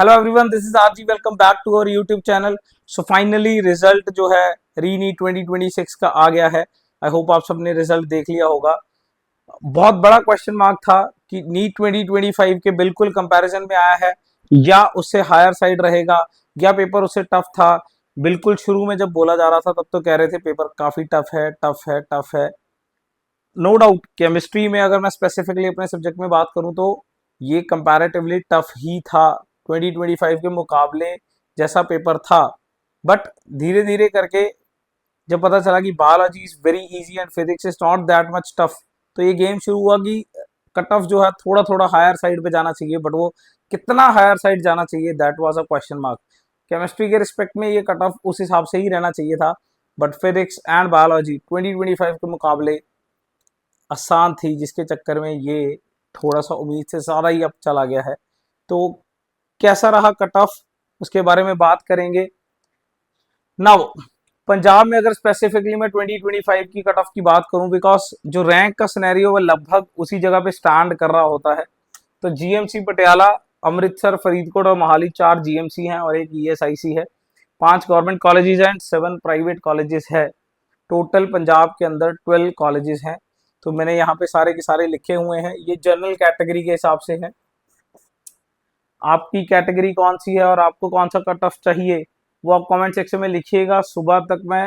Hello everyone, this is RG. Welcome back to our YouTube channel. So finally result जो है री NEET 2026 का आ गया है। आई होप आप सबने रिजल्ट देख लिया होगा। बहुत बड़ा क्वेश्चन मार्क था कि नीट 2025 के बिल्कुल कंपैरिजन में आया है या उससे हायर साइड रहेगा या पेपर उससे टफ था। बिल्कुल शुरू में जब बोला जा रहा था तब तो कह रहे थे पेपर काफी टफ है, टफ है, टफ है। नो डाउट केमिस्ट्री में अगर मैं स्पेसिफिकली अपने सब्जेक्ट में बात करूं तो ये कंपैरेटिवली टफ ही था 2025 के मुकाबले जैसा पेपर था। बट धीरे धीरे करके जब पता चला कि biology is very easy and physics is not that much tough, तो ये गेम शुरू हुआ कि कट ऑफ जो है थोड़ा थोड़ा हायर साइड पे जाना चाहिए। बट वो कितना हायर साइड जाना चाहिए, that was a question mark. Chemistry के रिस्पेक्ट में ये कट ऑफ उस हिसाब से ही रहना चाहिए था, बट फिजिक्स एंड बायोलॉजी 2025 के मुकाबले आसान थी, जिसके चक्कर में ये थोड़ा सा उम्मीद से ज़्यादा ही अब चला गया है। तो कैसा रहा कट ऑफ, उसके बारे में बात करेंगे। नाउ पंजाब में अगर स्पेसिफिकली मैं 2025 की कट ऑफ की बात करूं, बिकॉज जो रैंक का सिनेरियो वो लगभग उसी जगह पे स्टैंड कर रहा होता है। तो जीएमसी पटियाला, अमृतसर, फरीदकोट और मोहाली 4 जीएमसी हैं और एक ईएसआईसी है। 5 government colleges and 7 private colleges है। टोटल पंजाब के अंदर 12 कॉलेजेस हैं। तो मैंने यहाँ पे सारे के सारे लिखे हुए हैं, ये जनरल कैटेगरी के हिसाब से है। आपकी कैटेगरी कौन सी है और आपको कौन सा कट ऑफ चाहिए वो आप कमेंट सेक्शन में लिखिएगा। सुबह तक मैं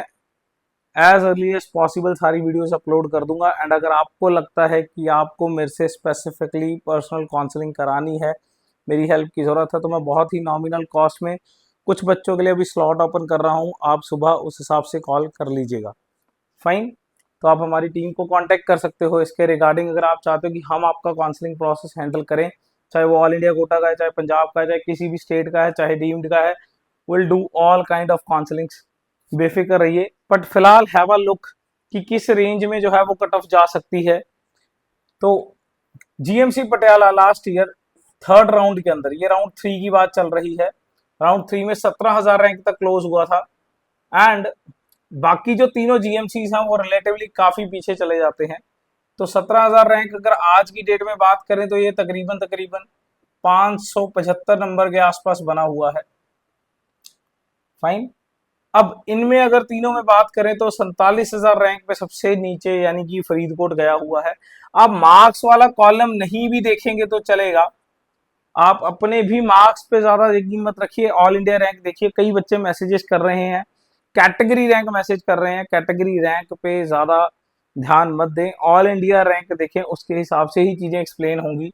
एज अर्ली एज पॉसिबल सारी वीडियोस अपलोड कर दूंगा। एंड अगर आपको लगता है कि आपको मेरे से स्पेसिफिकली पर्सनल काउंसलिंग करानी है, मेरी हेल्प की ज़रूरत है, तो मैं बहुत ही नॉमिनल कॉस्ट में कुछ बच्चों के लिए अभी स्लॉट ओपन कर रहा हूँ। आप सुबह उस हिसाब से कॉल कर लीजिएगा। फाइन। तो आप हमारी टीम को कांटेक्ट कर सकते हो इसके रिगार्डिंग, अगर आप चाहते हो कि हम आपका काउंसलिंग प्रोसेस हैंडल करें, चाहे वो ऑल इंडिया कोटा का है, चाहे पंजाब का है, चाहे किसी भी स्टेट का है, चाहे डीम्ड का है। Will do all kind of counsellings, बेफिक्र रहिए। बट फिलहाल हैव अ लुक कि किस रेंज में जो है वो कट ऑफ जा सकती है। तो GMC Patiala last year third round के अंदर, ये राउंड 3 की बात चल रही है, राउंड 3 में 17,000 रैंक तक क्लोज हुआ था। एंड बाकी जो तीनों जीएमसी हैं वो रिलेटिवली काफी पीछे चले जाते हैं। तो 17,000 रैंक अगर आज की डेट में बात करें तो ये तकरीबन तकरीबन 575 नंबर के आसपास बना हुआ है। फाइन। अब इनमें अगर तीनों में बात करें तो 47,000 रैंक पे सबसे नीचे यानी कि फरीदकोट गया हुआ है। आप मार्क्स वाला कॉलम नहीं भी देखेंगे तो चलेगा, आप अपने भी मार्क्स पे ज्यादा यकीन मत रखिए। ऑल इंडिया रैंक देखिए, कई बच्चे मैसेजेस कर रहे हैं, कैटेगरी रैंक मैसेज कर रहे हैं, कैटेगरी रैंक पे ज्यादा ध्यान मत दें। ऑल इंडिया रैंक देखें, उसके हिसाब से ही चीजें एक्सप्लेन होंगी।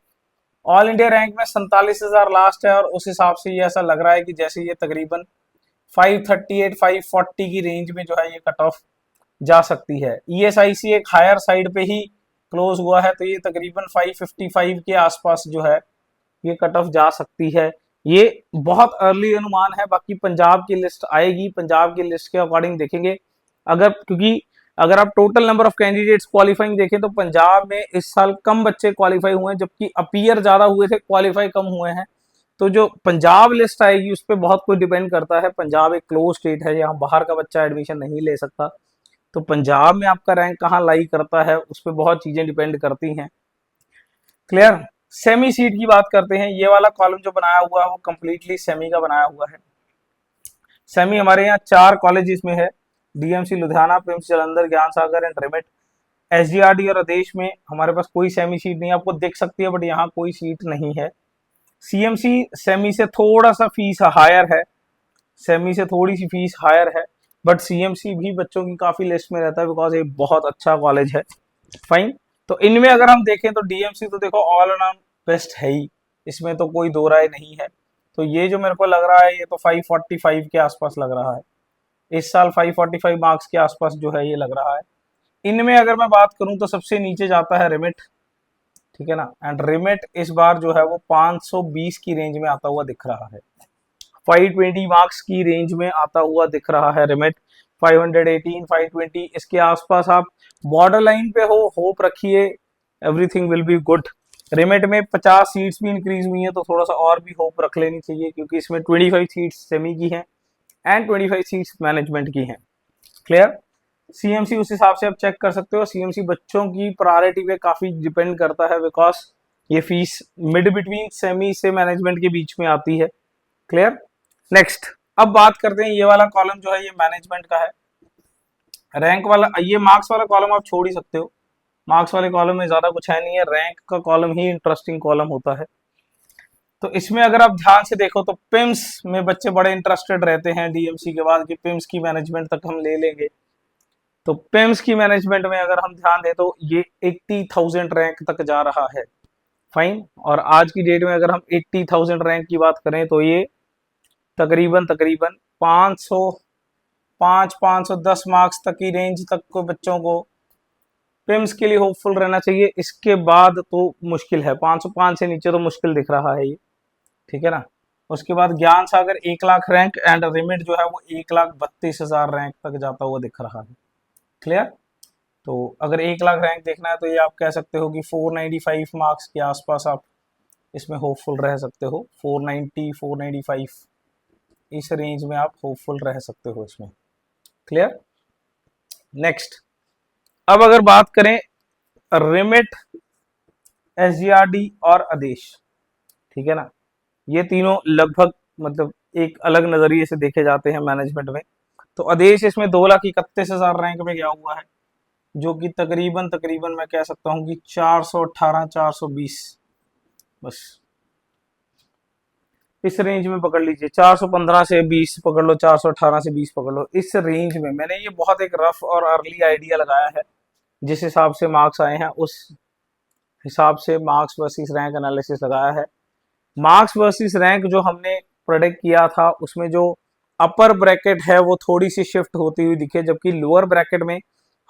ऑल इंडिया रैंक में 47,000 लास्ट है और उस हिसाब से ये ऐसा लग रहा है कि जैसे ये तकरीबन 538 540 की रेंज में जो है ये कट ऑफ जा सकती है। ईएसआईसी एक हायर साइड पे ही क्लोज हुआ है, तो ये तकरीबन 555 के आसपास जो है ये कट ऑफ जा सकती है। ये बहुत अर्ली अनुमान है, बाकी पंजाब की लिस्ट आएगी, पंजाब की लिस्ट के अकॉर्डिंग देखेंगे। अगर क्योंकि अगर आप total number of candidates qualifying देखें तो पंजाब में इस साल कम बच्चे क्वालिफाई हुए हैं, जबकि अपीयर ज्यादा हुए थे, क्वालिफाई कम हुए हैं। तो जो पंजाब लिस्ट आएगी उस पर बहुत कुछ डिपेंड करता है। पंजाब एक क्लोज स्टेट है, यहाँ बाहर का बच्चा एडमिशन नहीं ले सकता। तो पंजाब में आपका रैंक कहाँ लाई करता है उस पर बहुत चीजें डिपेंड करती हैं। क्लियर। सेमी सीट की बात करते हैं। ये वाला कॉलम जो बनाया हुआ है वो कंप्लीटली सेमी का बनाया हुआ है। सेमी हमारे यहाँ 4 कॉलेजेस में है, डीएमसी लुधियाना, प्रिम्स जालंधर, ज्ञान सागर एंड रिमिट। एसजीआरडी और आदेश में हमारे पास कोई सेमी सीट नहीं, आपको दिख सकती है बट यहाँ कोई सीट नहीं है। सीएमसी सेमी से थोड़ा सा फीस हायर है, सेमी से थोड़ी सी फीस हायर है, बट सीएमसी भी बच्चों की काफी लिस्ट में रहता है बिकॉज ये बहुत अच्छा कॉलेज है। फाइन। तो इनमें अगर हम देखें तो डीएमसी तो देखो ऑल अराउंड बेस्ट है ही, इसमें तो कोई दो राय नहीं है। तो ये जो मेरे को लग रहा है ये तो 545 के आसपास लग रहा है, इस साल 545 मार्क्स के आसपास जो है ये लग रहा है। इनमें अगर मैं बात करूं तो सबसे नीचे जाता है रिमिट, ठीक है ना। एंड रिमिट इस बार जो है वो 520 की रेंज में आता हुआ दिख रहा है, 520 मार्क्स की रेंज में आता हुआ दिख रहा है रिमिट। 518 520 इसके आसपास आप बॉर्डर लाइन पे हो, होप रखिए, everything will be good. Remit में 50 सीट्स भी इंक्रीज हुई है तो थोड़ा सा और भी होप रख लेनी चाहिए, क्योंकि इसमें 25 सीट्स सेमी की हैं एंड 25 सीट्स मैनेजमेंट की हैं। क्लियर। सीएमसी उस हिसाब से आप चेक कर सकते हो। सीएमसी बच्चों की प्रायोरिटी पे काफी डिपेंड करता है बिकॉज ये फीस मिड बिटवीन सेमी से मैनेजमेंट के बीच में आती है। क्लियर। नेक्स्ट, अब बात करते हैं, ये वाला कॉलम जो है ये मैनेजमेंट का है। रैंक वाला, ये मार्क्स वाला कॉलम आप छोड़ ही सकते हो, मार्क्स वाले कॉलम में ज्यादा कुछ है नहीं है, रैंक का कॉलम ही इंटरेस्टिंग कॉलम होता है। तो इसमें अगर आप ध्यान से देखो तो पिम्स में बच्चे बड़े इंटरेस्टेड रहते हैं डीएमसी के बाद कि पिम्स की मैनेजमेंट तक हम ले लेंगे। तो पिम्स की मैनेजमेंट में अगर हम ध्यान दें तो ये 80,000 रैंक तक जा रहा है, फाइन। और आज की डेट में अगर हम 80,000 रैंक की बात करें तो ये तकरीबन तकरीबन 510 मार्क्स तक की रेंज तक को बच्चों को प्रिम्स के लिए होपफुल रहना चाहिए। इसके बाद तो मुश्किल है, 505 से नीचे तो मुश्किल दिख रहा है ये, ठीक है ना। उसके बाद ज्ञान सागर 1 लाख रैंक एंड रिमिट जो है वो 1,32,000 रैंक तक जाता हुआ दिख रहा है, क्लियर। तो अगर 1 लाख रैंक देखना है तो ये आप कह सकते हो कि 495 मार्क्स के आसपास आप इसमें होपफुल रह सकते हो, 490 495 इस रेंज में आप होपफुल रह सकते हो इसमें, क्लियर। नेक्स्ट, अब अगर बात करें रिमिट, एसजीआरडी और आदेश, ठीक है ना, ये तीनों लगभग मतलब एक अलग नजरिए से देखे जाते हैं मैनेजमेंट में। तो आदेश इसमें 2,31,000 रैंक में गया हुआ है, जो कि तकरीबन तकरीबन मैं कह सकता हूं कि 418 420 बस इस रेंज में पकड़ लीजिए, 415 से 20 पकड़ लो, 418 से 20 पकड़ लो, इस रेंज में। मैंने ये बहुत एक रफ और अर्ली आइडिया लगाया है, जिस हिसाब से मार्क्स आए हैं उस हिसाब से मार्क्स वर्सेस रैंक एनालिसिस लगाया है। मार्क्स वर्सेस रैंक जो हमने प्रोडिक्ट किया था उसमें जो अपर ब्रैकेट है वो थोड़ी सी शिफ्ट होती हुई दिखे, जबकि लोअर ब्रैकेट में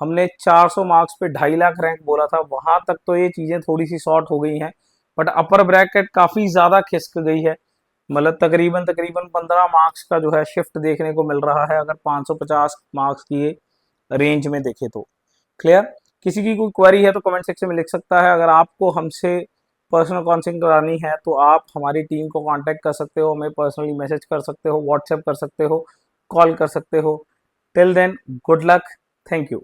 हमने 400 मार्क्स पे 2.5 लाख रैंक बोला था, वहां तक तो ये चीजें थोड़ी सी शॉर्ट हो गई हैं। बट अपर ब्रैकेट काफी ज्यादा खिसक गई है, मतलब तकरीबन तकरीबन 15 मार्क्स का जो है शिफ्ट देखने को मिल रहा है अगर 550 मार्क्स की रेंज में देखे तो, क्लियर। किसी की कोई क्वेरी है तो कमेंट सेक्शन में लिख सकता है। अगर आपको हमसे पर्सनल काउंसलिंग करानी है तो आप हमारी टीम को कांटेक्ट कर सकते हो, हमें पर्सनली मैसेज कर सकते हो, व्हाट्सएप कर सकते हो, कॉल कर सकते हो। Till then, good luck, thank you.